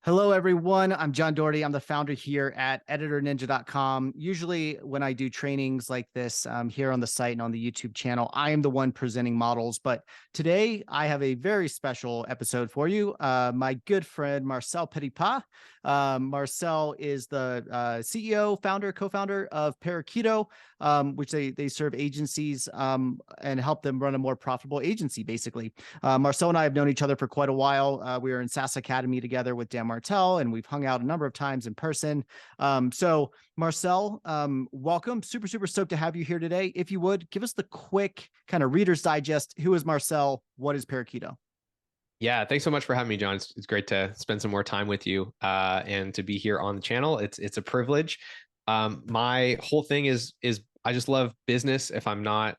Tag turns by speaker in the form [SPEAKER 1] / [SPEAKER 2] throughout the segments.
[SPEAKER 1] Hello, everyone. I'm John Doherty. I'm the founder here at editorninja.com. Usually, when I do trainings like this here on the site and on the YouTube channel, I am the one presenting models. But today, I have a very special episode for you. My good friend, Marcel Petitpas. Marcel is the CEO, founder, co-founder of Parakeeto, which they serve agencies and help them run a more profitable agency, basically. Marcel and I have known each other for quite a while. We were in SaaS Academy together with Dan Martell, and we've hung out a number of times in person. So Marcel, welcome. Super, super stoked to have you here today. If you would, give us the quick kind of Reader's Digest. Who is Marcel? What is Parakeeto?
[SPEAKER 2] Yeah, thanks so much for having me, John. It's great to spend some more time with you and to be here on the channel. It's a privilege. My whole thing is I just love business. If I'm not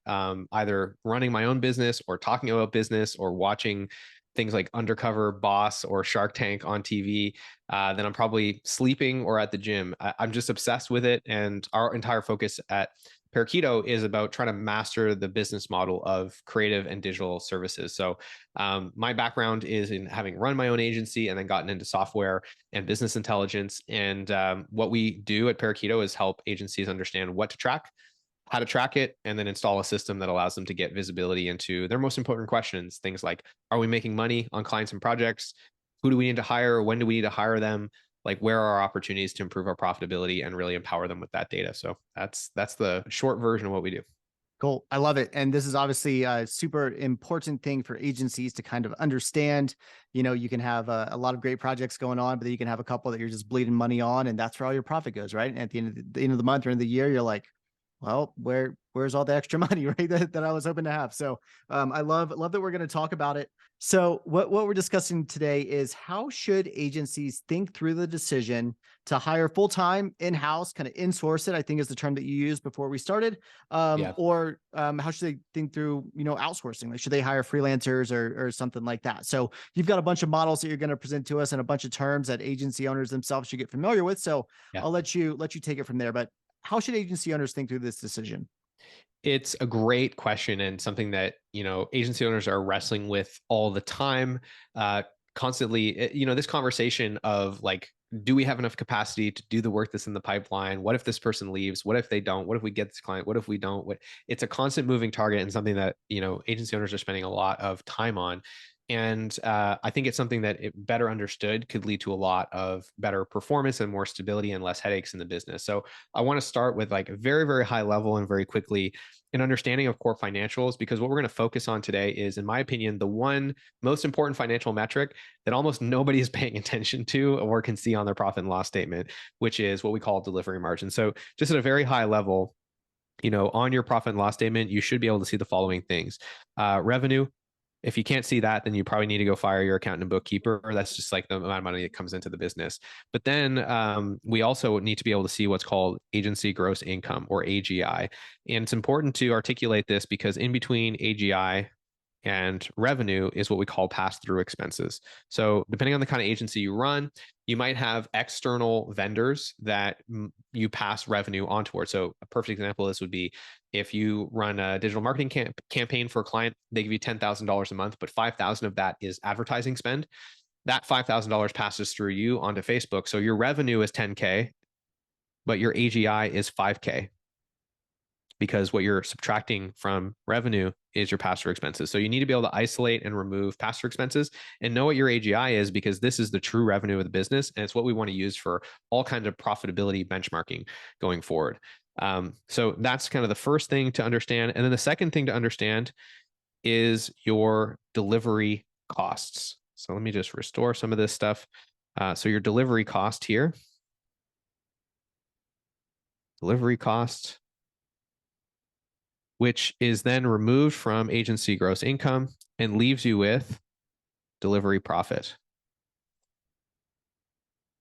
[SPEAKER 2] either running my own business or talking about business or watching things like Undercover Boss or Shark Tank on TV, then I'm probably sleeping or at the gym. I'm just obsessed with it, and our entire focus at Parakeeto is about trying to master the business model of creative and digital services. So my background is in having run my own agency and then gotten into software and business intelligence. And what we do at Parakeeto is help agencies understand what to track, how to track it, and then install a system that allows them to get visibility into their most important questions. Things like, are we making money on clients and projects? Who do we need to hire? When do we need to hire them? Like, where are our opportunities to improve our profitability and really empower them with that data? So that's the short version of what we do.
[SPEAKER 1] Cool. I love it. And this is obviously a super important thing for agencies to kind of understand. You can have a lot of great projects going on, but then you can have a couple that you're just bleeding money on, and that's where all your profit goes, right? And at the end of the month or end of the year, you're like, well, where's all the extra money, right? That I was hoping to have. So I love that we're going to talk about it. So what we're discussing today is how should agencies think through the decision to hire full-time in-house, kind of in-source it, I think is the term that you used before we started.
[SPEAKER 2] Yeah.
[SPEAKER 1] Or how should they think through, outsourcing? Like, should they hire freelancers or something like that? So you've got a bunch of models that you're going to present to us and a bunch of terms that agency owners themselves should get familiar with. So
[SPEAKER 2] Yeah.
[SPEAKER 1] I'll let you take it from there. But how should agency owners think through this decision?
[SPEAKER 2] It's a great question and something that, agency owners are wrestling with all the time, constantly. This conversation of like, do we have enough capacity to do the work that's in the pipeline? What if this person leaves? What if they don't? What if we get this client? What if we don't? It's a constant moving target and something that, agency owners are spending a lot of time on. And I think it's something that it better understood could lead to a lot of better performance and more stability and less headaches in the business. So I want to start with like a very, very high level and very quickly an understanding of core financials, because what we're going to focus on today is, in my opinion, the one most important financial metric that almost nobody is paying attention to or can see on their profit and loss statement, which is what we call delivery margin. So just at a very high level, on your profit and loss statement, you should be able to see the following things. Revenue. If you can't see that, then you probably need to go fire your accountant and bookkeeper. That's just like the amount of money that comes into the business. But then we also need to be able to see what's called agency gross income, or AGI. And it's important to articulate this because in between AGI and revenue is what we call pass-through expenses. So depending on the kind of agency you run, you might have external vendors that you pass revenue on towards. So a perfect example of this would be if you run a digital marketing campaign for a client, they give you $10,000 a month, but 5,000 of that is advertising spend. That $5,000 passes through you onto Facebook. So your revenue is 10K, but your AGI is 5K, because what you're subtracting from revenue is your pass-through expenses. So you need to be able to isolate and remove pass-through expenses and know what your AGI is, because this is the true revenue of the business. And it's what we want to use for all kinds of profitability benchmarking going forward. So that's kind of the first thing to understand. And then the second thing to understand is your delivery costs. So let me just restore some of this stuff. So your delivery cost here, delivery cost, which is then removed from agency gross income and leaves you with delivery profit.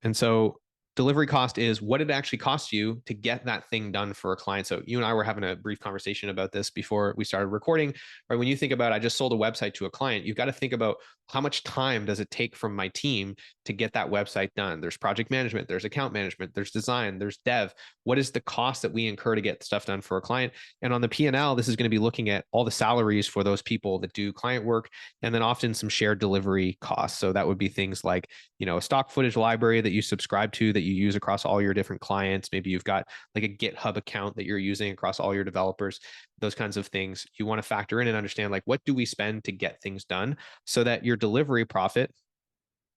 [SPEAKER 2] And so delivery cost is what it actually costs you to get that thing done for a client. So you and I were having a brief conversation about this before we started recording, right? When you think about, I just sold a website to a client, you've got to think about how much time does it take from my team to get that website done? There's project management, there's account management, there's design, there's dev. What is the cost that we incur to get stuff done for a client? And on the P&L, this is going to be looking at all the salaries for those people that do client work, and then often some shared delivery costs. So that would be things like, a stock footage library that you subscribe to that you use across all your different clients. Maybe you've got like a GitHub account that you're using across all your developers, those kinds of things. You want to factor in and understand, like, what do we spend to get things done, so that your delivery profit,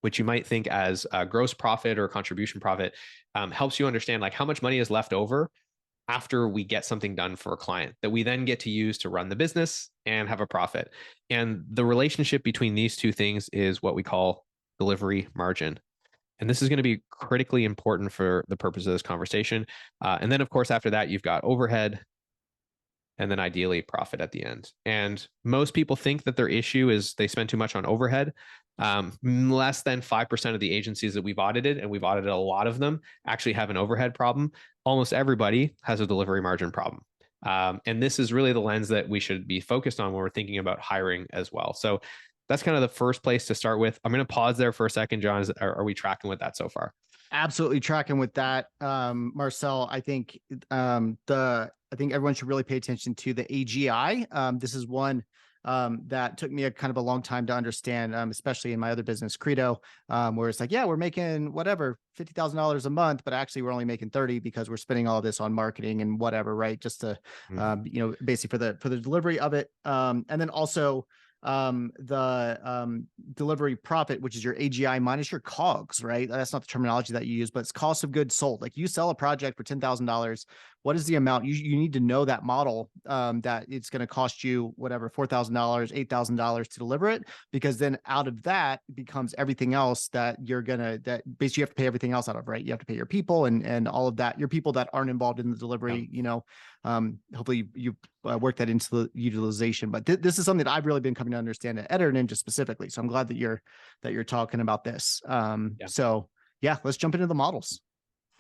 [SPEAKER 2] which you might think as a gross profit or contribution profit, helps you understand like how much money is left over after we get something done for a client that we then get to use to run the business and have a profit. And the relationship between these two things is what we call delivery margin. And this is going to be critically important for the purpose of this conversation. And then, of course, after that, you've got overhead, and then ideally profit at the end. And most people think that their issue is they spend too much on overhead. Less than 5% of the agencies that we've audited, and we've audited a lot of them, actually have an overhead problem. Almost everybody has a delivery margin problem. And this is really the lens that we should be focused on when we're thinking about hiring as well. So that's kind of the first place to start with. I'm going to pause there for a second, John. Are we tracking with that so far?
[SPEAKER 1] Absolutely tracking with that. Marcel, I think I think everyone should really pay attention to the AGI. This is one that took me a kind of a long time to understand, especially in my other business, Credo, where it's like, yeah, we're making whatever $50,000 a month, but actually we're only making 30 because we're spending all this on marketing and whatever, right? Just to, basically for the delivery of it, and then also the delivery profit, which is your AGI minus your COGS, right? That's not the terminology that you use, but it's cost of goods sold. Like you sell a project for $10,000. What is the amount? You need to know that model, that it's going to cost you whatever, $4,000, $8,000 to deliver it, because then out of that becomes everything else that that basically you have to pay everything else out of, right? You have to pay your people and all of that, your people that aren't involved in the delivery, hopefully you work that into the utilization. But this is something that I've really been coming to understand at Editor Ninja specifically. So I'm glad that you're talking about this. So yeah, let's jump into the models.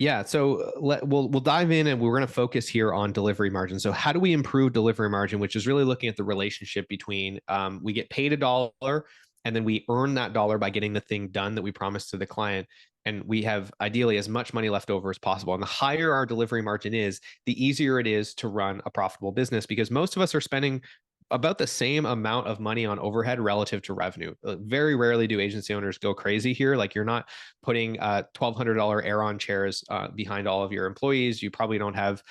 [SPEAKER 2] Yeah, so we'll dive in, and we're going to focus here on delivery margin. So how do we improve delivery margin, which is really looking at the relationship between we get paid $1 and then we earn that dollar by getting the thing done that we promised to the client. And we have ideally as much money left over as possible. And the higher our delivery margin is, the easier it is to run a profitable business, because most of us are spending about the same amount of money on overhead relative to revenue. Very rarely do agency owners go crazy here. Like you're not putting $1,200 Aeron chairs behind all of your employees. You probably don't have,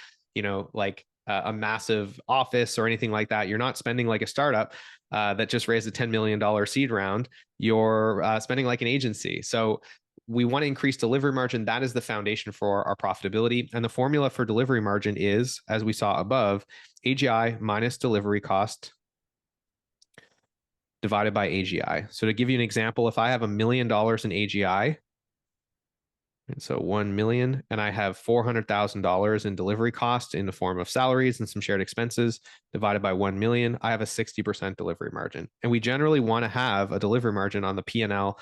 [SPEAKER 2] like a massive office or anything like that. You're not spending like a startup that just raised a $10 million seed round. You're spending like an agency. So we want to increase delivery margin. That is the foundation for our profitability. And the formula for delivery margin is, as we saw above, AGI minus delivery cost divided by AGI. So to give you an example, if I have $1 million in AGI, and so 1 million, and I have $400,000 in delivery cost in the form of salaries and some shared expenses divided by 1 million, I have a 60% delivery margin. And we generally want to have a delivery margin on the P&L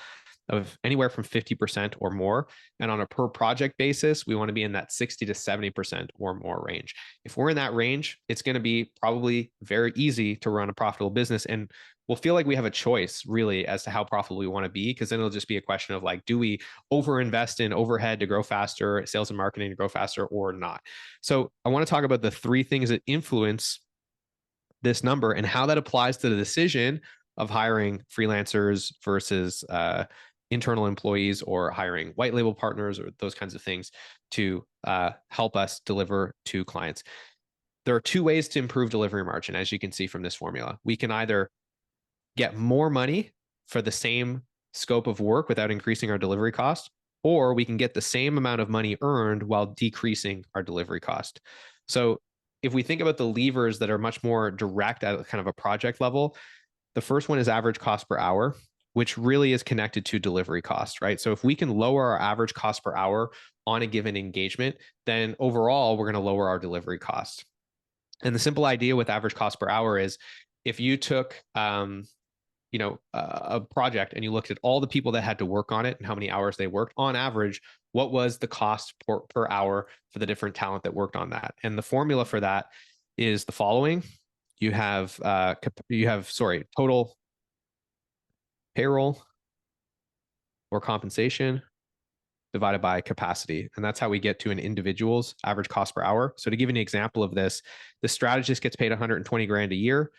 [SPEAKER 2] of anywhere from 50% or more. And on a per project basis, we want to be in that 60 to 70% or more range. If we're in that range, it's going to be probably very easy to run a profitable business. And we'll feel like we have a choice really as to how profitable we want to be, because then it'll just be a question of like, do we overinvest in overhead to grow faster, sales and marketing to grow faster, or not? So I want to talk about the three things that influence this number and how that applies to the decision of hiring freelancers versus internal employees, or hiring white label partners, or those kinds of things to help us deliver to clients. There are two ways to improve delivery margin, as you can see from this formula. We can either get more money for the same scope of work without increasing our delivery cost, or we can get the same amount of money earned while decreasing our delivery cost. So if we think about the levers that are much more direct at kind of a project level, the first one is average cost per hour, which really is connected to delivery cost, right? So if we can lower our average cost per hour on a given engagement, then overall, we're going to lower our delivery cost. And the simple idea with average cost per hour is if you took a project and you looked at all the people that had to work on it and how many hours they worked on average, what was the cost per hour for the different talent that worked on that? And the formula for that is the following. You have total payroll or compensation divided by capacity. And that's how we get to an individual's average cost per hour. So to give you an example of this, the strategist gets paid 120 grand a year.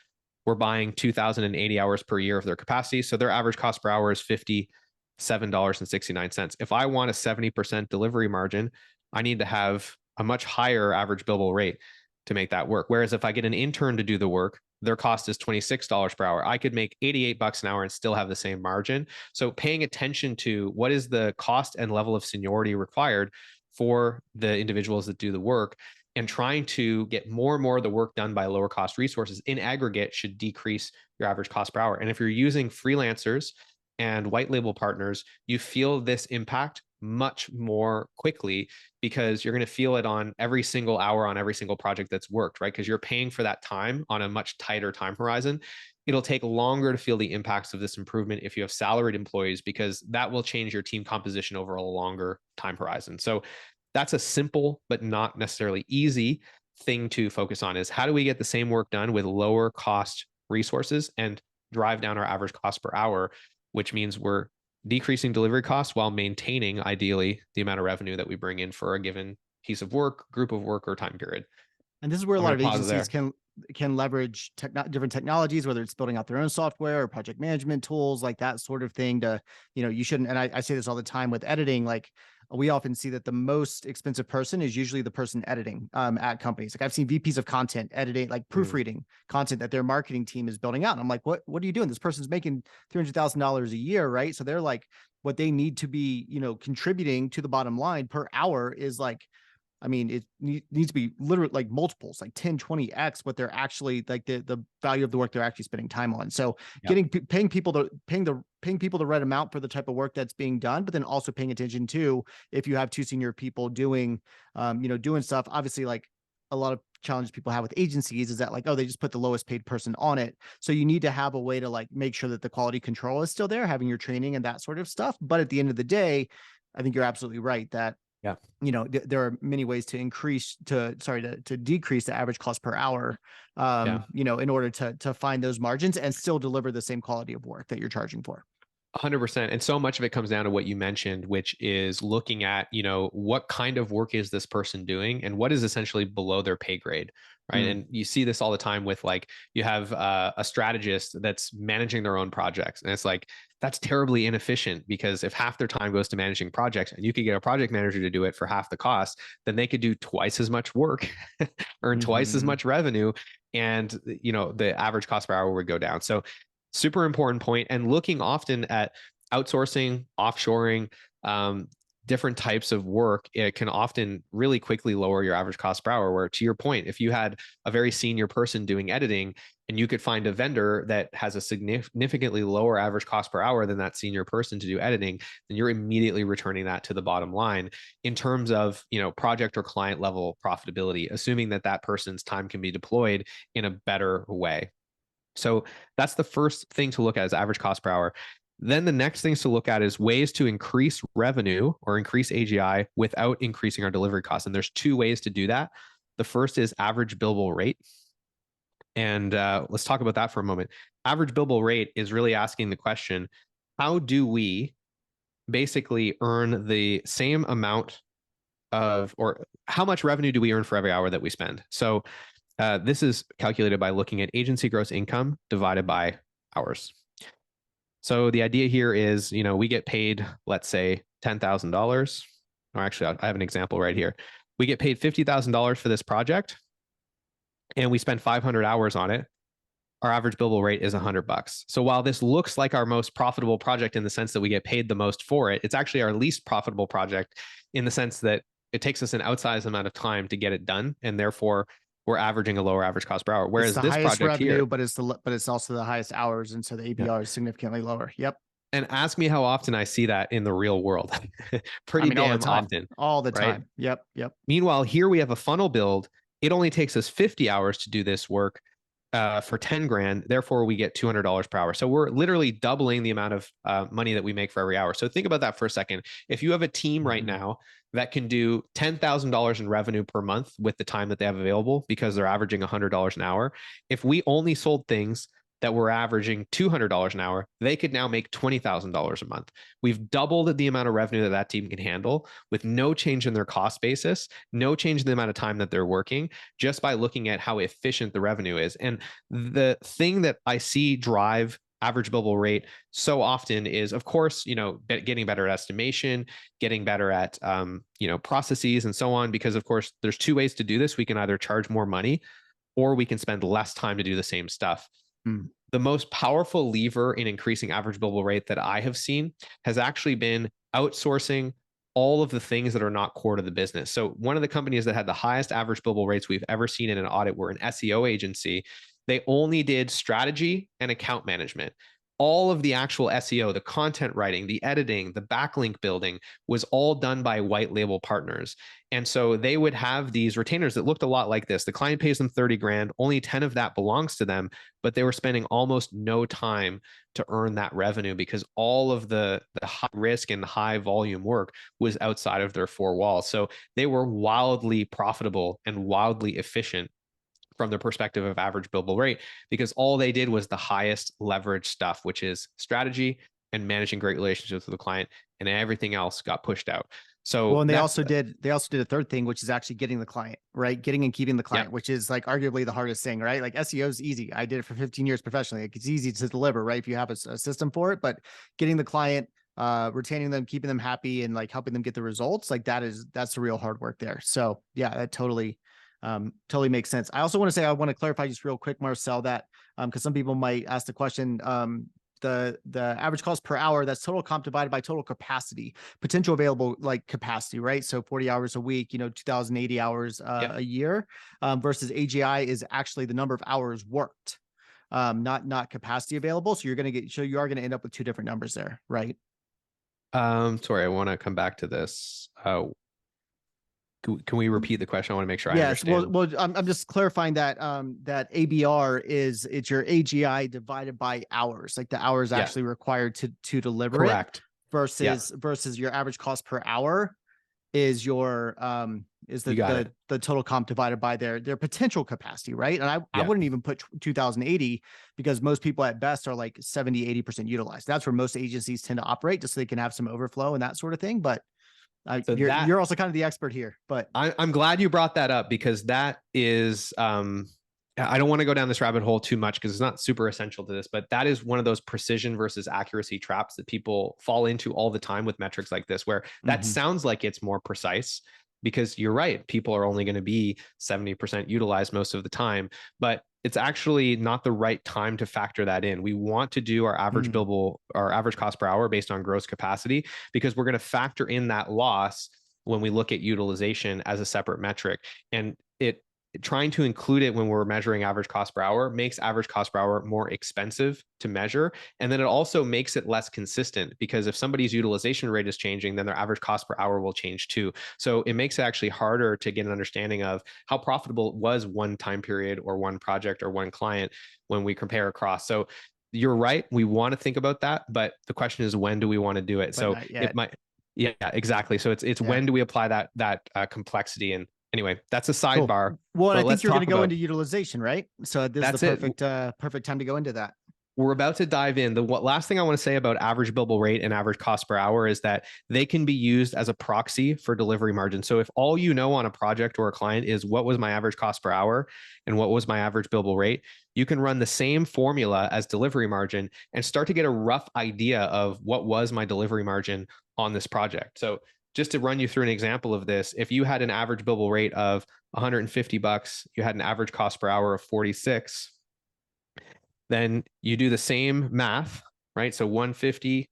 [SPEAKER 2] We're buying 2,080 hours per year of their capacity. So their average cost per hour is $57.69. If I want a 70% delivery margin, I need to have a much higher average billable rate to make that work. Whereas if I get an intern to do the work, their cost is $26 per hour. I could make $88 an hour and still have the same margin. So paying attention to what is the cost and level of seniority required for the individuals that do the work, and trying to get more and more of the work done by lower cost resources in aggregate should decrease your average cost per hour. And if you're using freelancers and white label partners, you feel this impact much more quickly because you're going to feel it on every single hour on every single project that's worked, right? Because you're paying for that time on a much tighter time horizon. It'll take longer to feel the impacts of this improvement if you have salaried employees, because that will change your team composition over a longer time horizon. So that's a simple but not necessarily easy thing to focus on, is how do we get the same work done with lower cost resources and drive down our average cost per hour, which means we're decreasing delivery costs while maintaining, ideally, the amount of revenue that we bring in for a given piece of work, group of work, or time period.
[SPEAKER 1] And this is where a lot of agencies can leverage different technologies, whether it's building out their own software or project management tools, like that sort of thing to, you shouldn't, and I say this all the time with editing, like we often see that the most expensive person is usually the person editing at companies. Like I've seen VPs of content editing, like proofreading content that their marketing team is building out. And I'm like, what are you doing? This person's making $300,000 a year, right? So they're like, what they need to be, contributing to the bottom line per hour is like, I mean, it needs to be literally like multiples, like 10, 20x what they're actually like the value of the work they're actually spending time on. So paying people the right amount for the type of work that's being done, but then also paying attention to, if you have two senior people doing, doing stuff, obviously, like a lot of challenges people have with agencies is that like, oh, they just put the lowest paid person on it. So you need to have a way to like make sure that the quality control is still there, having your training and that sort of stuff. But at the end of the day, I think you're absolutely right that there are many ways to decrease the average cost per hour, in order to find those margins and still deliver the same quality of work that you're charging for.
[SPEAKER 2] 100%. And so much of it comes down to what you mentioned, which is looking at, what kind of work is this person doing and what is essentially below their pay grade, right? And you see this all the time with like, you have a strategist that's managing their own projects. And it's like, that's terribly inefficient, because if half their time goes to managing projects and you could get a project manager to do it for half the cost, then they could do twice as much work, earn twice as much revenue. And, the average cost per hour would go down. So super important point. And looking often at outsourcing, offshoring, different types of work, it can often really quickly lower your average cost per hour. Where, to your point, if you had a very senior person doing editing and you could find a vendor that has a significantly lower average cost per hour than that senior person to do editing, then you're immediately returning that to the bottom line in terms of, project or client level profitability, assuming that that person's time can be deployed in a better way. So that's the first thing to look at, is average cost per hour. Then the next things to look at is ways to increase revenue or increase AGI without increasing our delivery costs. And there's two ways to do that. The first is average billable rate. And let's talk about that for a moment. Average billable rate is really asking the question, how do we basically earn the same amount of, or how much revenue do we earn for every hour that we spend? So this is calculated by looking at agency gross income divided by hours. So the idea here is, we get paid, let's say $10,000, or actually I have an example right here. We get paid $50,000 for this project and we spend 500 hours on it. Our average billable rate is $100. So while this looks like our most profitable project in the sense that we get paid the most for it, it's actually our least profitable project in the sense that it takes us an outsized amount of time to get it done. And therefore we're averaging a lower average cost per hour. Whereas this project revenue, here,
[SPEAKER 1] but it's also the highest hours. And so the ABR is significantly lower. Yep.
[SPEAKER 2] And ask me how often I see that in the real world. Pretty damn often.
[SPEAKER 1] All the time. Yep.
[SPEAKER 2] Meanwhile, here we have a funnel build. It only takes us 50 hours to do this work. for 10 grand. Therefore, we get $200 per hour. So we're literally doubling the amount of money that we make for every hour. So think about that for a second. If you have a team right now that can do $10,000 in revenue per month with the time that they have available because they're averaging $100 an hour, if we only sold things that were averaging $200 an hour, they could now make $20,000 a month. We've doubled the amount of revenue that that team can handle with no change in their cost basis, no change in the amount of time that they're working, just by looking at how efficient the revenue is. And the thing that I see drive average billable rate so often is, of course, getting better at estimation, getting better at, processes and so on, because of course, there's two ways to do this. We can either charge more money or we can spend less time to do the same stuff. The most powerful lever in increasing average billable rate that I have seen has actually been outsourcing all of the things that are not core to the business. So one of the companies that had the highest average billable rates we've ever seen in an audit were an SEO agency. They only did strategy and account management. All of the actual SEO, the content writing, the editing, the backlink building was all done by white label partners. And so they would have these retainers that looked a lot like this. The client pays them 30 grand, only 10 of that belongs to them, but they were spending almost no time to earn that revenue because all of the high risk and high volume work was outside of their four walls. So they were wildly profitable and wildly efficient from the perspective of average billable rate, because all they did was the highest leverage stuff, which is strategy and managing great relationships with the client, and everything else got pushed out. So
[SPEAKER 1] well, and they also did a third thing, which is actually getting the client, right? Getting and keeping the client, which is like arguably the hardest thing, right? Like SEO is easy. I did it for 15 years professionally. It's easy to deliver, right? If you have a system for it, but getting the client, retaining them, keeping them happy, and like helping them get the results, like that's the real hard work there. So yeah, that totally makes sense. I also want to say, I want to clarify just real quick, Marcel, that because some people might ask the question, the average cost per hour, that's total comp divided by total capacity, potential available like capacity, right? So 40 hours a week, 2,080 hours a year, versus AGI is actually the number of hours worked, not capacity available. So you are going to end up with two different numbers there, right?
[SPEAKER 2] Sorry, I want to come back to this. Can we repeat the question? I want to make sure I understand.
[SPEAKER 1] Well, I'm just clarifying that that ABR it's your AGI divided by hours, like the hours actually required to deliver
[SPEAKER 2] Correct.
[SPEAKER 1] it, versus your average cost per hour is your the total comp divided by their potential capacity, right? And I wouldn't even put 2,080 because most people at best are like 70-80% utilized. That's where most agencies tend to operate, just so they can have some overflow and that sort of thing. But you're also kind of the expert here, but
[SPEAKER 2] I'm glad you brought that up, because that is, I don't want to go down this rabbit hole too much because it's not super essential to this, but that is one of those precision versus accuracy traps that people fall into all the time with metrics like this, where that sounds like it's more precise, because you're right, people are only going to be 70% utilized most of the time, but it's actually not the right time to factor that in. We want to do our average billable, our average cost per hour based on gross capacity, because we're going to factor in that loss when we look at utilization as a separate metric. And trying to include it when we're measuring average cost per hour makes average cost per hour more expensive to measure. And then it also makes it less consistent, because if somebody's utilization rate is changing, then their average cost per hour will change too. So it makes it actually harder to get an understanding of how profitable was one time period or one project or one client when we compare across. So you're right, we want to think about that, but the question is, when do we want to do it? So it might, exactly. So it's when do we apply that complexity? And anyway, that's a sidebar.
[SPEAKER 1] Cool. Well, I think you're going to go into utilization, right? So this is the perfect time to go into that.
[SPEAKER 2] We're about to dive in. The last thing I want to say about average billable rate and average cost per hour is that they can be used as a proxy for delivery margin. So if all you know on a project or a client is what was my average cost per hour and what was my average billable rate, you can run the same formula as delivery margin and start to get a rough idea of what was my delivery margin on this project. So just to run you through an example of this, if you had an average billable rate of $150, you had an average cost per hour of 46, then you do the same math, right? So 150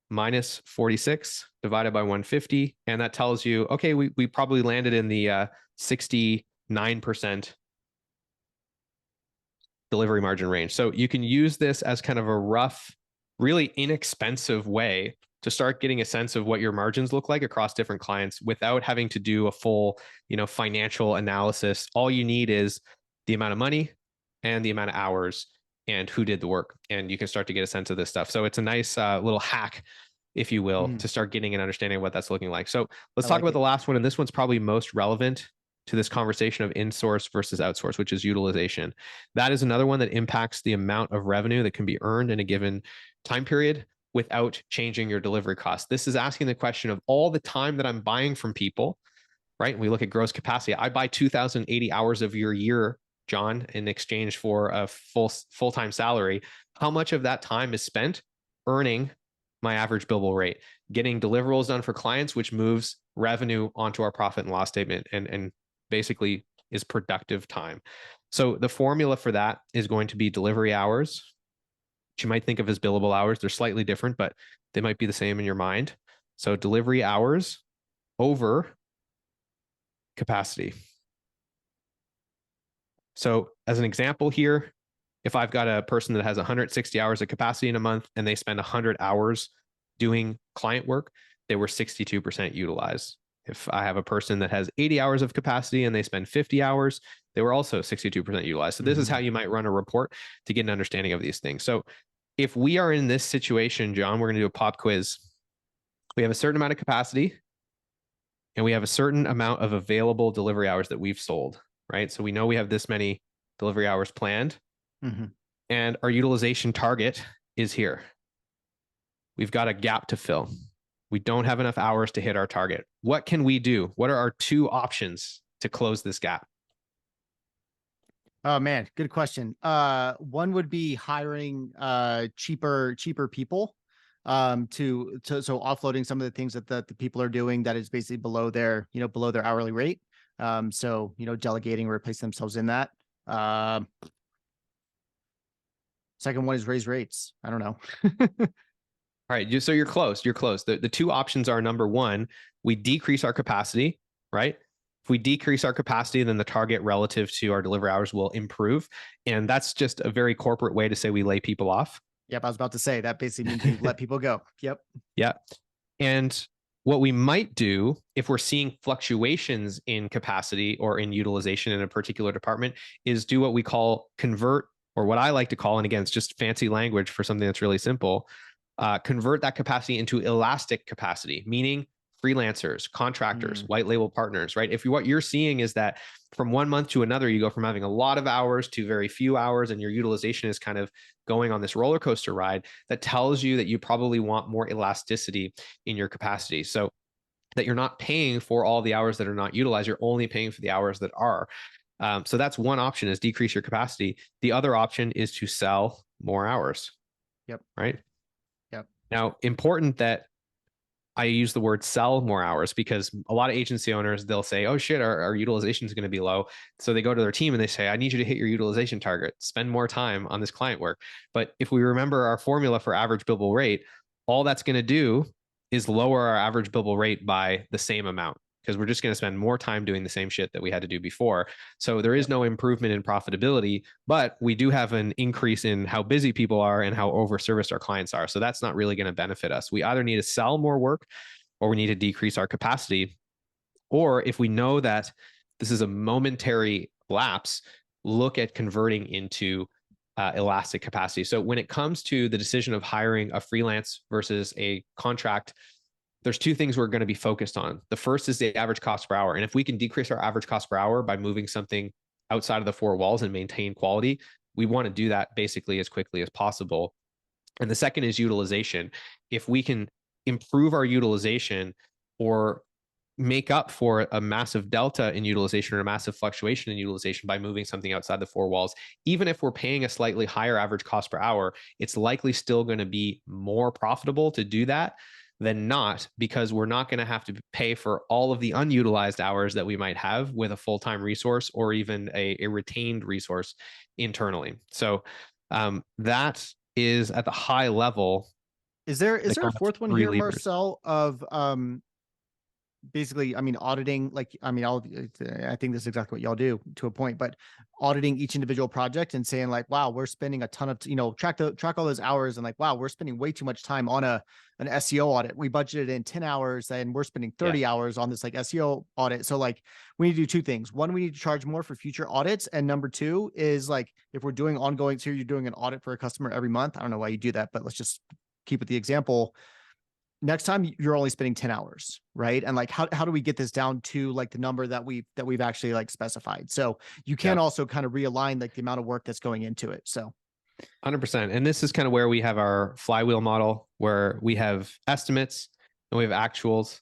[SPEAKER 2] minus 46 divided by 150. And that tells you, okay, we probably landed in the 69% delivery margin range. So you can use this as kind of a rough, really inexpensive way to start getting a sense of what your margins look like across different clients without having to do a full, financial analysis. All you need is the amount of money, and the amount of hours and who did the work. And you can start to get a sense of this stuff. So it's a nice little hack, if you will, to start getting an understanding of what that's looking like. So let's
[SPEAKER 1] I
[SPEAKER 2] talk
[SPEAKER 1] like
[SPEAKER 2] about
[SPEAKER 1] it.
[SPEAKER 2] the last one. And this one's probably most relevant to this conversation of in-source versus outsource, which is utilization. That is another one that impacts the amount of revenue that can be earned in a given time period without changing your delivery cost. This is asking the question of all the time that I'm buying from people, right? We look at gross capacity. I buy 2,080 hours of your year, John, in exchange for a full-time salary. How much of that time is spent earning my average billable rate, getting deliverables done for clients, which moves revenue onto our profit and loss statement and basically is productive time. So the formula for that is going to be delivery hours, which you might think of as billable hours. They're slightly different, but they might be the same in your mind. So delivery hours over capacity. So as an example here, if I've got a person that has 160 hours of capacity in a month and they spend 100 hours doing client work, they were 62% utilized. If I have a person that has 80 hours of capacity and they spend 50 hours, they were also 62% utilized. So this is how you might run a report to get an understanding of these things. So if we are in this situation, John, we're going to do a pop quiz. We have a certain amount of capacity and we have a certain amount of available delivery hours that we've sold, right? So we know we have this many delivery hours planned and our utilization target is here. We've got a gap to fill. We don't have enough hours to hit our target. What can we do? What are our two options to close this gap?
[SPEAKER 1] Oh man, good question. One would be hiring cheaper people so offloading some of the things that the people are doing that is basically below their hourly rate. So delegating or replace themselves in that. Second one is raise rates. I don't know.
[SPEAKER 2] All right, so you're close. You're close. The two options are, number one, we decrease our capacity, right? If we decrease our capacity, then the target relative to our delivery hours will improve. And that's just a very corporate way to say we lay people off.
[SPEAKER 1] Yep, I was about to say that basically means we let people go. Yep.
[SPEAKER 2] Yeah. And what we might do if we're seeing fluctuations in capacity or in utilization in a particular department is do what we call convert, or what I like to call, and again, it's just fancy language for something that's really simple, convert that capacity into elastic capacity, meaning freelancers, contractors, white label partners, right? If what you're seeing is that from one month to another, you go from having a lot of hours to very few hours, and your utilization is kind of going on this roller coaster ride, that tells you that you probably want more elasticity in your capacity. So that you're not paying for all the hours that are not utilized, you're only paying for the hours that are. So that's one option, is decrease your capacity. The other option is to sell more hours.
[SPEAKER 1] Yep.
[SPEAKER 2] Right.
[SPEAKER 1] Yep.
[SPEAKER 2] Now, important that I use the word sell more hours, because a lot of agency owners, they'll say, oh shit, our utilization is going to be low. So they go to their team and they say, I need you to hit your utilization target, spend more time on this client work. But if we remember our formula for average billable rate, all that's going to do is lower our average billable rate by the same amount, because we're just going to spend more time doing the same shit that we had to do before. So there is no improvement in profitability, but we do have an increase in how busy people are and how overserviced our clients are. So that's not really going to benefit us. We either need to sell more work or we need to decrease our capacity. Or if we know that this is a momentary lapse, look at converting into elastic capacity. So when it comes to the decision of hiring a freelance versus a contract, there's two things we're going to be focused on. The first is the average cost per hour. And if we can decrease our average cost per hour by moving something outside of the four walls and maintain quality, we want to do that basically as quickly as possible. And the second is utilization. If we can improve our utilization or make up for a massive delta in utilization or a massive fluctuation in utilization by moving something outside the four walls, even if we're paying a slightly higher average cost per hour, it's likely still going to be more profitable to do that than not, because we're not going to have to pay for all of the unutilized hours that we might have with a full-time resource or even a retained resource internally. So that is at the high level.
[SPEAKER 1] Is there a fourth one here,
[SPEAKER 2] levers.
[SPEAKER 1] Marcel, of basically, I mean, auditing, like, I mean, I think this is exactly what y'all do to a point, but auditing each individual project and saying like, wow, we're spending a ton of, track all those hours, and like, wow, we're spending way too much time on an SEO audit. We budgeted in 10 hours and we're spending 30 hours on this like SEO audit. So like, we need to do two things. One, we need to charge more for future audits. And number two is like, if we're doing ongoing, so you're doing an audit for a customer every month. I don't know why you do that, but let's just keep with the example. Next time you're only spending 10 hours, right? And like, how do we get this down to like the number that we've actually like specified? So you can also kind of realign like the amount of work that's going into it. So
[SPEAKER 2] 100%. And this is kind of where we have our flywheel model, where we have estimates and we have actuals,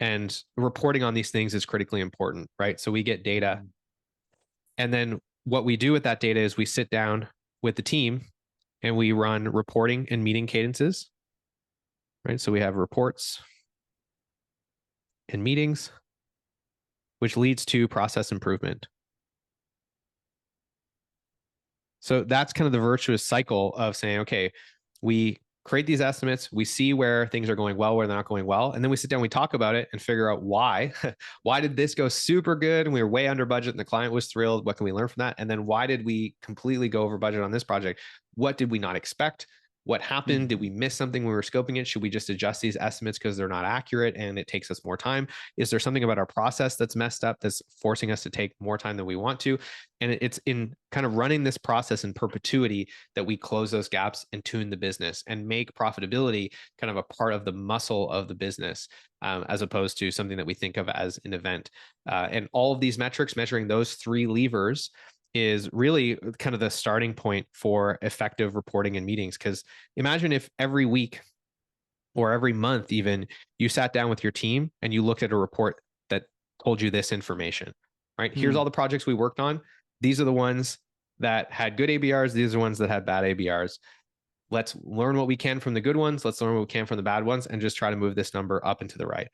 [SPEAKER 2] and reporting on these things is critically important, right? So we get data, and then what we do with that data is we sit down with the team and we run reporting and meeting cadences, right? So we have reports and meetings, which leads to process improvement. So that's kind of the virtuous cycle of saying, okay, we create these estimates, we see where things are going well, where they're not going well, and then we sit down, we talk about it and figure out why. Why did this go super good and we were way under budget and the client was thrilled? What can we learn from that? And then why did we completely go over budget on this project? What did we not expect? What happened? Did we miss something when we were scoping it? Should we just adjust these estimates because they're not accurate and it takes us more time? Is there something about our process that's messed up that's forcing us to take more time than we want to? And it's in kind of running this process in perpetuity that we close those gaps and tune the business and make profitability kind of a part of the muscle of the business, as opposed to something that we think of as an event. And all of these metrics, measuring those three levers, is really kind of the starting point for effective reporting and meetings. Because imagine if every week or every month, even, you sat down with your team and you looked at a report that told you this information, right? Here's all the projects we worked on. These are the ones that had good ABRs. These are the ones that had bad ABRs. Let's learn what we can from the good ones. Let's learn what we can from the bad ones and just try to move this number up and to the right.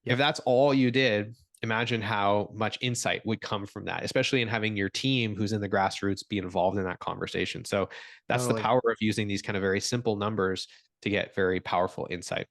[SPEAKER 2] If that's all you did, imagine how much insight would come from that, especially in having your team who's in the grassroots be involved in that conversation. So that's the power of using these kind of very simple numbers to get very powerful insight.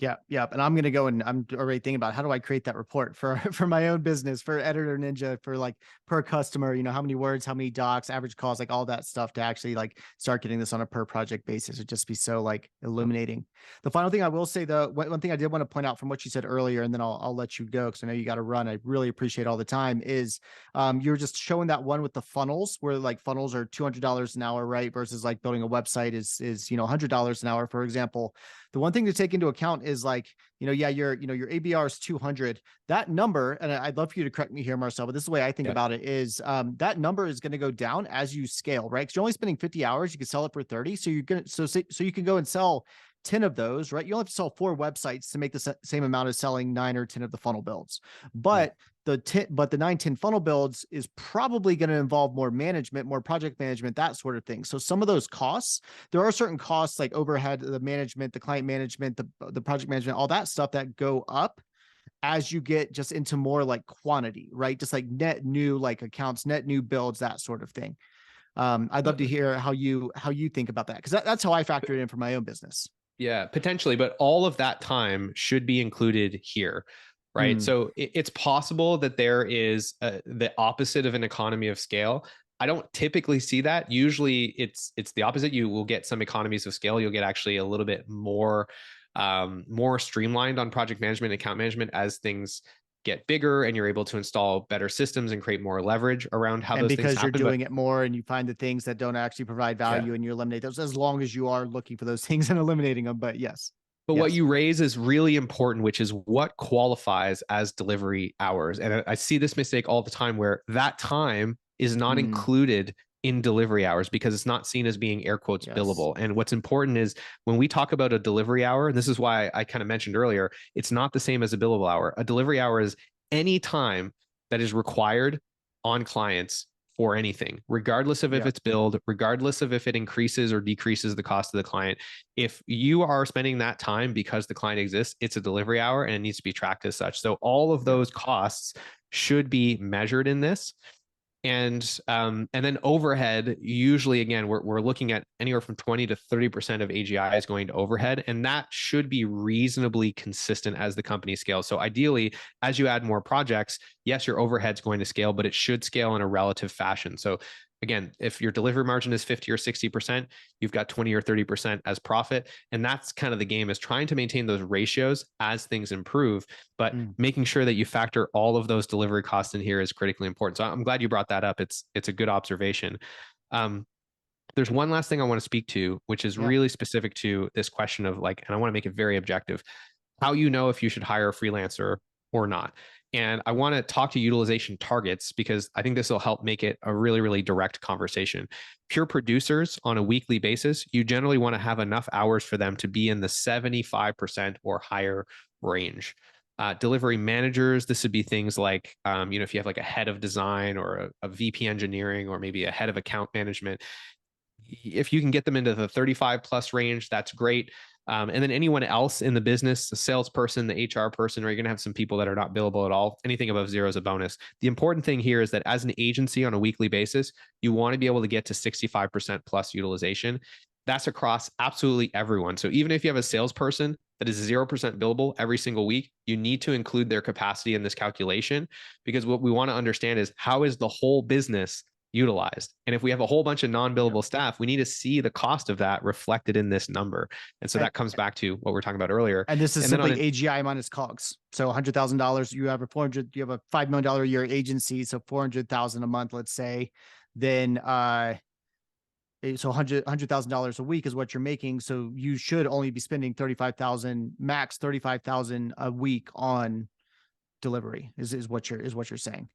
[SPEAKER 1] Yeah. And I'm going to go, and I'm already thinking about how do I create that report for my own business, for Editor Ninja, for like per customer, how many words, how many docs, average calls, like all that stuff, to actually like start getting this on a per project basis. It'd just be so like illuminating. The final thing I will say, though, one thing I did want to point out from what you said earlier, and then I'll let you go because I know you got to run. I really appreciate all the time, is you were just showing that one with the funnels, where like funnels are $200 an hour, right? Versus like building a website is $100 an hour, for example. The one thing to take into account is like, your ABR is 200. That number, and I'd love for you to correct me here, Marcel, but this is the way I think about it, is that number is going to go down as you scale, right? Because you're only spending 50 hours, you can sell it for 30. So you're going to, so you can go and sell 10 of those, right? You only have to sell 4 websites to make the same amount as selling 9 or 10 of the funnel builds. But the 9, 10 funnel builds is probably going to involve more management, more project management, that sort of thing. So some of those costs, there are certain costs like overhead, the management, the client management, the project management, all that stuff that go up as you get just into more like quantity, right? Just like net new like accounts, net new builds, that sort of thing. I'd love to hear how you think about that, because that's how I factor it in for my own business.
[SPEAKER 2] Yeah, potentially, but all of that time should be included here, right? So it's possible that there is the opposite of an economy of scale. I don't typically see that. Usually it's the opposite. You will get some economies of scale. You'll get actually a little bit more streamlined on project management, account management, as things get bigger and you're able to install better systems and create more leverage around how those things happen.
[SPEAKER 1] Because you're doing it more and you find the things that don't actually provide value and you eliminate those, as long as you are looking for those things and eliminating them. But yes.
[SPEAKER 2] But what you raise is really important, which is what qualifies as delivery hours. And I see this mistake all the time, where that time is not included in delivery hours because it's not seen as being air quotes billable. And what's important is when we talk about a delivery hour, and this is why I kind of mentioned earlier, it's not the same as a billable hour. A delivery hour is any time that is required on clients for anything, regardless of if it's billed, regardless of if it increases or decreases the cost of the client. If you are spending that time because the client exists, it's a delivery hour and it needs to be tracked as such. So all of those costs should be measured in this. And then overhead, usually, again, we're looking at anywhere from 20 to 30% of AGI is going to overhead. And that should be reasonably consistent as the company scales. So ideally, as you add more projects, yes, your overhead's going to scale, but it should scale in a relative fashion. So again, if your delivery margin is 50 or 60%, you've got 20 or 30% as profit. And that's kind of the game, is trying to maintain those ratios as things improve, but making sure that you factor all of those delivery costs in here is critically important. So I'm glad you brought that up. It's a good observation. There's one last thing I want to speak to, which is really specific to this question of like, and I want to make it very objective, how you know if you should hire a freelancer or not. And I want to talk to utilization targets, because I think this will help make it a really, really direct conversation. Pure producers on a weekly basis, you generally want to have enough hours for them to be in the 75% or higher range. Delivery managers, this would be things like, if you have like a head of design or a VP engineering, or maybe a head of account management, if you can get them into the 35 plus range, that's great. And then anyone else in the business, the salesperson, the HR person, or you're going to have some people that are not billable at all. Anything above 0 is a bonus. The important thing here is that as an agency on a weekly basis, you want to be able to get to 65% plus utilization. That's across absolutely everyone. So even if you have a salesperson that is 0% billable every single week, you need to include their capacity in this calculation, because what we want to understand is, how is the whole business utilized? And if we have a whole bunch of non-billable staff, we need to see the cost of that reflected in this number. And so that comes back to what we are talking about earlier.
[SPEAKER 1] And this is simply AGI minus COGS. So $100,000, you have a $5 million a year agency, so 400,000 a month, let's say. Then so $100,000 a week is what you're making. So you should only be spending 35,000, max 35,000 a week on delivery. Is what you're saying.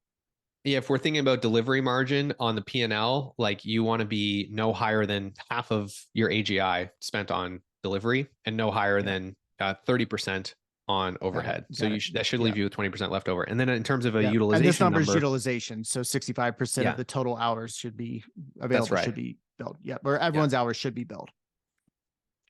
[SPEAKER 2] Yeah, if we're thinking about delivery margin on the P&L, like, you want to be no higher than half of your AGI spent on delivery, and no higher than 30% on overhead. That should leave you with 20% left over. And then in terms of a utilization,
[SPEAKER 1] and this number is utilization. So 65% of the total hours should be available. That's right. Should be billed. Yeah, or everyone's hours should be billed.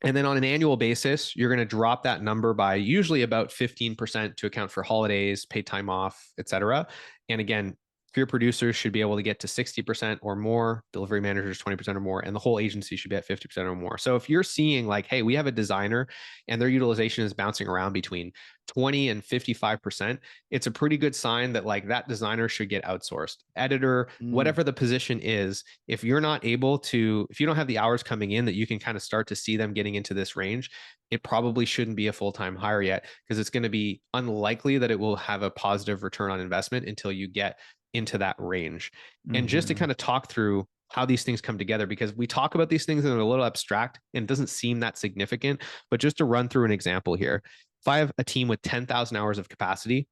[SPEAKER 2] And then on an annual basis, you're going to drop that number by usually about 15% to account for holidays, paid time off, et cetera. And again, pure producers should be able to get to 60% or more, delivery managers 20% or more, and the whole agency should be at 50% or more. So if you're seeing like, hey, we have a designer and their utilization is bouncing around between 20 and 55%, it's a pretty good sign that like that designer should get outsourced. Editor, whatever the position is, if you don't have the hours coming in that you can kind of start to see them getting into this range, it probably shouldn't be a full-time hire yet, because it's going to be unlikely that it will have a positive return on investment until you get into that range. And just to kind of talk through how these things come together, because we talk about these things and they're a little abstract and it doesn't seem that significant, but just to run through an example here. If I have a team with 10,000 hours of capacity,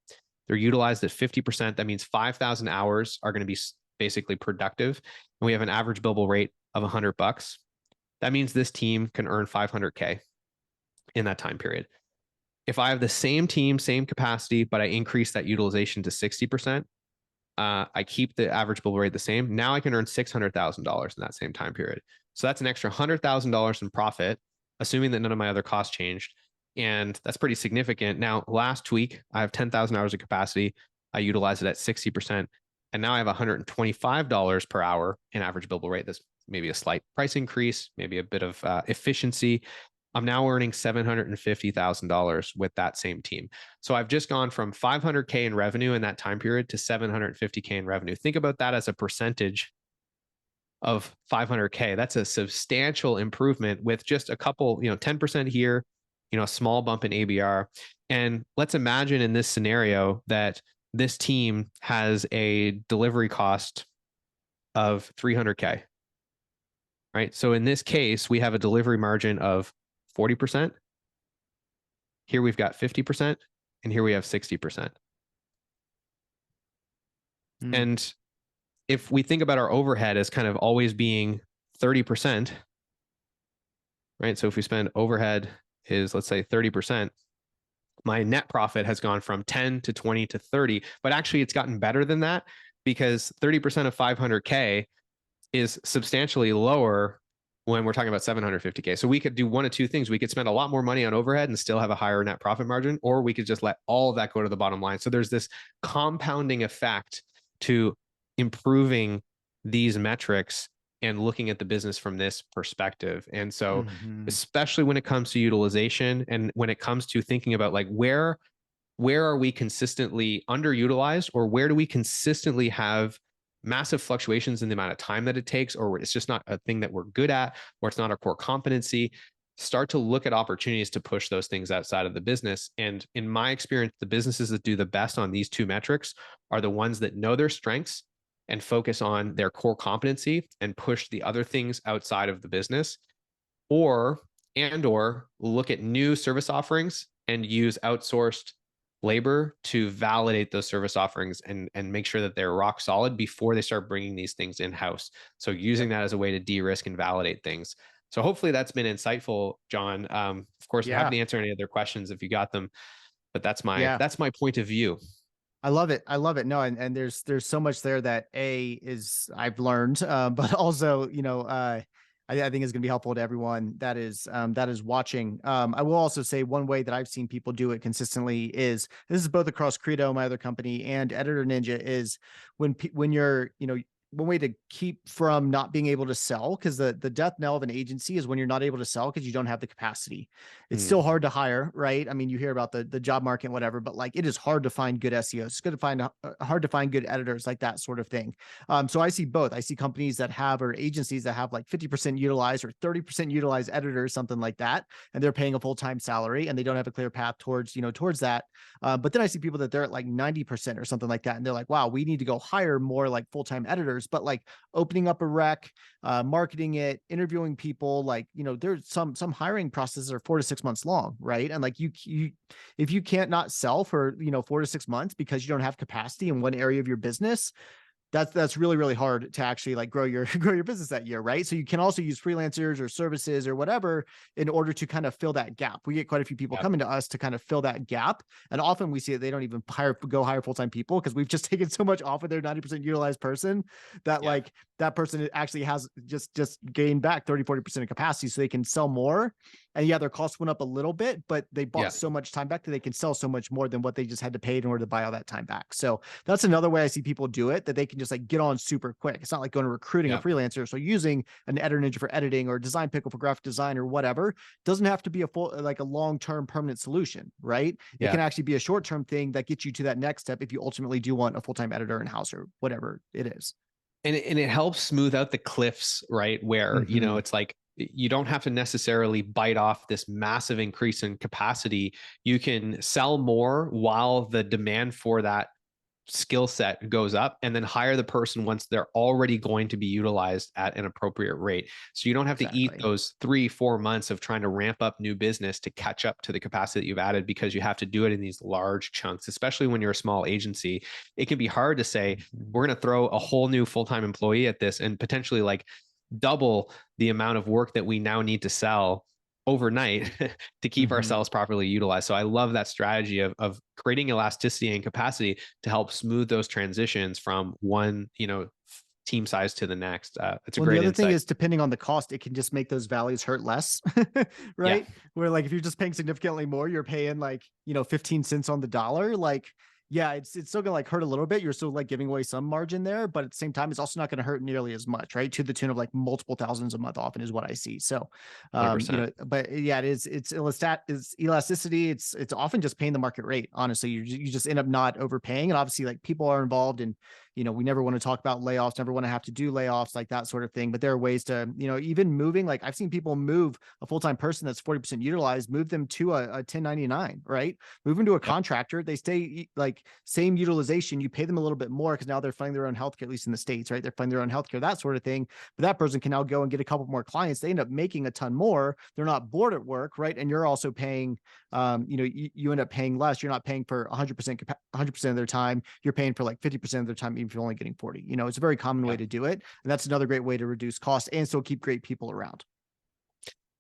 [SPEAKER 2] they're utilized at 50%. That means 5,000 hours are going to be basically productive. And we have an average billable rate of $100. That means this team can earn 500K in that time period. If I have the same team, same capacity, but I increase that utilization to 60%, I keep the average bill rate the same. Now I can earn $600,000 in that same time period. So that's an extra $100,000 in profit, assuming that none of my other costs changed. And that's pretty significant. Now, last week, I have 10,000 hours of capacity. I utilize it at 60%. And now I have $125 per hour in average billable rate. That's maybe a slight price increase, maybe a bit of efficiency. I'm now earning $750,000 with that same team. So I've just gone from 500K in revenue in that time period to 750K in revenue. Think about that as a percentage of 500K. That's a substantial improvement with just a couple, 10% here, a small bump in ABR. And let's imagine in this scenario that this team has a delivery cost of 300K, right? So in this case, we have a delivery margin of 40%. Here we've got 50%, and here we have 60%. And if we think about our overhead as kind of always being 30%, right? So if we spend overhead is, let's say, 30%, my net profit has gone from 10 to 20 to 30, but actually it's gotten better than that, because 30% of 500K is substantially lower when we're talking about 750K. So we could do one of two things. We could spend a lot more money on overhead and still have a higher net profit margin, or we could just let all of that go to the bottom line. So there's this compounding effect to improving these metrics and looking at the business from this perspective. And so,
[SPEAKER 1] Mhm.
[SPEAKER 2] especially when it comes to utilization and when it comes to thinking about like where are we consistently underutilized, or where do we consistently have massive fluctuations in the amount of time that it takes, or it's just not a thing that we're good at, or it's not our core competency. Start to look at opportunities to push those things outside of the business. And in my experience, the businesses that do the best on these two metrics are the ones that know their strengths and focus on their core competency and push the other things outside of the business, or look at new service offerings and use outsourced labor to validate those service offerings and make sure that they're rock solid before they start bringing these things in house. So using that as a way to de-risk and validate things. So hopefully that's been insightful, John. Of course, I'm happy
[SPEAKER 1] Yeah.
[SPEAKER 2] to answer any other questions if you got them, but
[SPEAKER 1] Yeah.
[SPEAKER 2] that's my point of view.
[SPEAKER 1] I love it. I love it. No, and there's so much there that I've learned, but also, I think is going to be helpful to everyone that is watching. I will also say one way that I've seen people do it consistently is, this is both across Credo, my other company, and Editor Ninja, is when you're, one way to keep from not being able to sell, because the death knell of an agency is when you're not able to sell because you don't have the capacity. It's
[SPEAKER 2] Mm,
[SPEAKER 1] still hard to hire, right? I mean, you hear about the job market and whatever, but like, it is hard to find good SEOs. It's good to find hard to find good editors, like that sort of thing. So I see both. I see companies that have, or agencies that have like 50% utilized or 30% utilized editors, something like that, and they're paying a full-time salary and they don't have a clear path towards, towards that. But then I see people that they're at like 90% or something like that, and they're like, wow, we need to go hire more like full-time editors. But like opening up a rec, marketing it, interviewing people, like, there's some hiring processes are 4 to 6 months long, right? And like, you if you can't not sell for 4 to 6 months because you don't have capacity in one area of your business, that's really, really hard to actually like grow your grow your business that year, right? So you can also use freelancers or services or whatever in order to kind of fill that gap. We get quite a few people
[SPEAKER 2] yep.
[SPEAKER 1] coming to us to kind of fill that gap, and often we see that they don't even go hire full-time people because we've just taken so much off of their 90% utilized person that
[SPEAKER 2] Yeah.
[SPEAKER 1] like that person actually has just gained back 30-40% of capacity, so they can sell more. And yeah, their costs went up a little bit, but they bought
[SPEAKER 2] Yeah.
[SPEAKER 1] so much time back that they can sell so much more than what they just had to pay in order to buy all that time back. So that's another way I see people do it, that they can just like get on super quick. It's not like going to recruiting a
[SPEAKER 2] Yeah.
[SPEAKER 1] freelancer. So using an Editor Ninja for editing, or Design Pickle for graphic design, or whatever, doesn't have to be a full, like a long-term permanent solution, right? It
[SPEAKER 2] Yeah.
[SPEAKER 1] can actually be a short-term thing that gets you to that next step if you ultimately do want a full-time editor in-house or whatever it is.
[SPEAKER 2] And it helps smooth out the cliffs, right? Where,
[SPEAKER 1] Mm-hmm.
[SPEAKER 2] it's like you don't have to necessarily bite off this massive increase in capacity. You can sell more while the demand for that skill set goes up, and then hire the person once they're already going to be utilized at an appropriate rate. So you don't have to eat
[SPEAKER 1] Exactly.
[SPEAKER 2] those 3-4 months of trying to ramp up new business to catch up to the capacity that you've added, because you have to do it in these large chunks, especially when you're a small agency. It can be hard to say,
[SPEAKER 1] Mm-hmm.
[SPEAKER 2] we're going to throw a whole new full-time employee at this and potentially like double the amount of work that we now need to sell overnight to keep
[SPEAKER 1] Mm-hmm.
[SPEAKER 2] ourselves properly utilized. So I love that strategy of creating elasticity and capacity to help smooth those transitions from one, team size to the next. It's a
[SPEAKER 1] Well, and the
[SPEAKER 2] great
[SPEAKER 1] other thing
[SPEAKER 2] insight.
[SPEAKER 1] is, depending on the cost, it can just make those values hurt less,
[SPEAKER 2] Yeah,
[SPEAKER 1] right? Where like if you're just paying significantly more, you're paying like 15 cents on the dollar. Like, yeah, it's still gonna like hurt a little bit. You're still like giving away some margin there, but at the same time, it's also not gonna hurt nearly as much, right? To the tune of like multiple thousands a month, often is what I see. So,
[SPEAKER 2] 100%.
[SPEAKER 1] but yeah, it's elasticity. It's often just paying the market rate. Honestly, you just end up not overpaying, and obviously, like, people are involved in, we never want to talk about layoffs, never want to have to do layoffs, like that sort of thing. But there are ways to, even moving, like I've seen people move a full-time person that's 40% utilized, move them to a 1099, right? Move them to a
[SPEAKER 2] Yep.
[SPEAKER 1] contractor. They stay like same utilization. You pay them a little bit more because now they're funding their own healthcare, at least in the States, right? They're funding their own healthcare, that sort of thing. But that person can now go and get a couple more clients. They end up making a ton more. They're not bored at work, right? And you're also paying, you end up paying less. You're not paying for 100% of their time. You're paying for like 50% of their time, even if you're only getting 40. It's a very common way
[SPEAKER 2] Yeah.
[SPEAKER 1] to do it. And that's another great way to reduce costs and still keep great people around.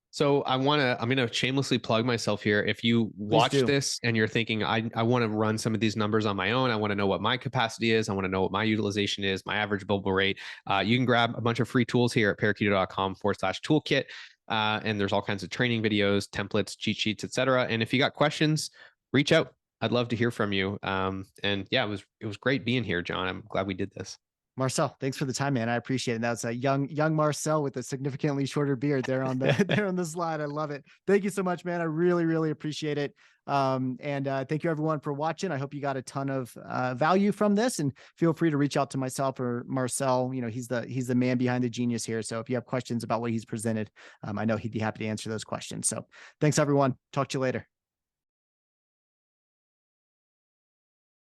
[SPEAKER 2] So I'm going to shamelessly plug myself here. If you
[SPEAKER 1] Please
[SPEAKER 2] watch
[SPEAKER 1] do.
[SPEAKER 2] this and you're thinking, I want to run some of these numbers on my own. I want to know what my capacity is. I want to know what my utilization is, my average billable rate. You can grab a bunch of free tools here at parakeeto.com/toolkit. And there's all kinds of training videos, templates, cheat sheets, etc. And if you got questions, reach out. I'd love to hear from you. And yeah, it was great being here, John. I'm glad we did this.
[SPEAKER 1] Marcel, thanks for the time, man. I appreciate it. That's a young Marcel with a significantly shorter beard there on the there on the slide. I love it. Thank you so much, man. I really, really appreciate it. And thank you everyone for watching. I hope you got a ton of value from this, and feel free to reach out to myself or Marcel. You know, he's the man behind the genius here. So if you have questions about what he's presented, I know he'd be happy to answer those questions. So thanks everyone. Talk to you later.